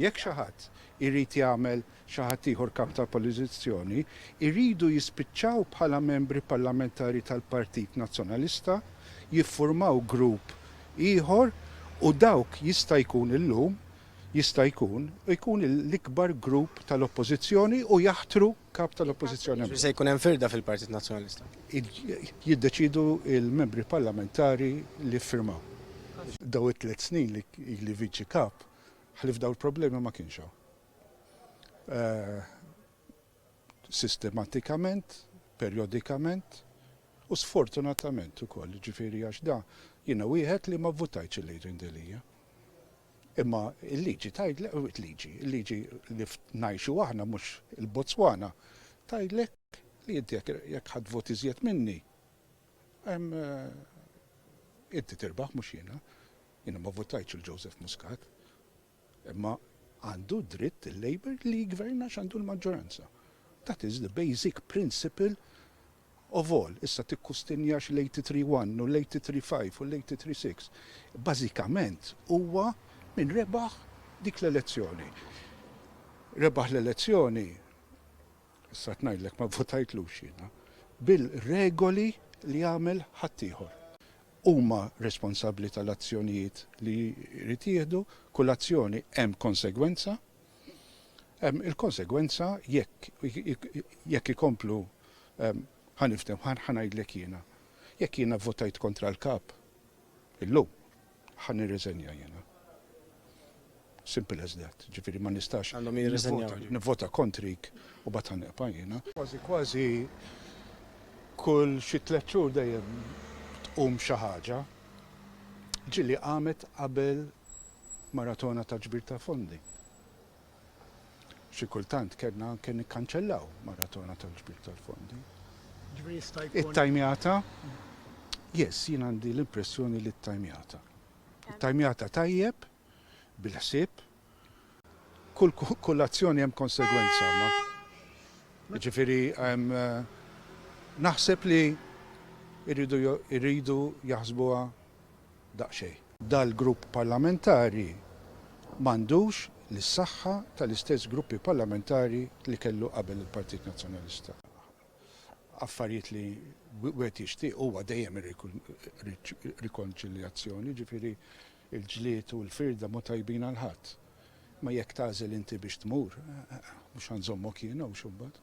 Jekk xi ħadd irid jagħmel xi ħadd ieħor kap ta' oppożizzjoni, iridu jispiċċaw bħala membri parlamentari tal-Partit Nazzjonalista, jiffurmaw grupp ieħor u dawk jista' jkun illum jista' jkun l-ikbar grupp tal-oppożizzjoni u jaħtru kap tal-oppożizzjoni. Se jkun hemm firda fil-Partit Nazzjonalista. Jiddeċidu il-membri parlamentari li ffirmaw. Daw it-tliet snin li viċi kap, ħlif daw il-problemi ma kienx hawn. Sistematikament, periodikament u sfortunatament ukoll, ġifieri għax da jiena wieħed li ma vvutajtx il-lejrin Delia. Imma il-liġi tgħidlek il-liġi li ngħixu aħna mhux il-Botswana tgħidlek li inti jekk ħadd voti iżjed minni. Inti tirbaħ mhux jiena. Jiena ma votajtx il-Joseph Muscat. Imma għandu dritt il-Labour li jgverna x'għandu l-maġġoranza. That is the basic principle of all. Issa tikkustinjax l-83-1 u l-83-5 u l-83-6. Bażikament huwa min rebaħ dik l-elezzjoni. Rebaħ l-elezzjoni, issa tnajdlek ma votajtlux jiena, bil-regoli li għamel ħaddieħor. Huma responsabbli tal-azzjonijiet li jrid jieħdu, kull azzjoni hemm konsegwenza. Il-konsegwenza jekk ikomplu ħaniftem ħanajdlek jiena. Jekk jiena votajt kontra l-kap, illum ħanirriżenja jiena. Simple as that. Ġifieri ma nistax nivvota kontrik u bat ħaneqpa jiena. Kważi kull xi 3 xhur dejjem xi ħaġa ġieli qamet qabel maratona ta' ġbir ta' fondi. Xi kultant kellna anke nikkanċellaw maratona ta' ġbir tal-fondi. It-tajmjata, yes, jien għandi l-impressjoni li t-tajmjata. It-tajmjata tajjeb, bil-ħsieb, kull azzjoni hemm konsegwenza. Ġifieri naħseb li irridu jaħsbuha daqsxejn. Dal-grupp parlamentari m'għandux l-saħħa tal-istess gruppi parlamentari li kellu qabel il-Partit Nazzjonalista. Affarijiet li wieħed jixtieq huwa dejjem rikonċiljazzjoni, ġifieri il-ġlied u l-firda ma tajbin għal ħadd. Ma jekk tagħżel inti biex tmur, mhux ħanżommok jiena u x'imbagħad.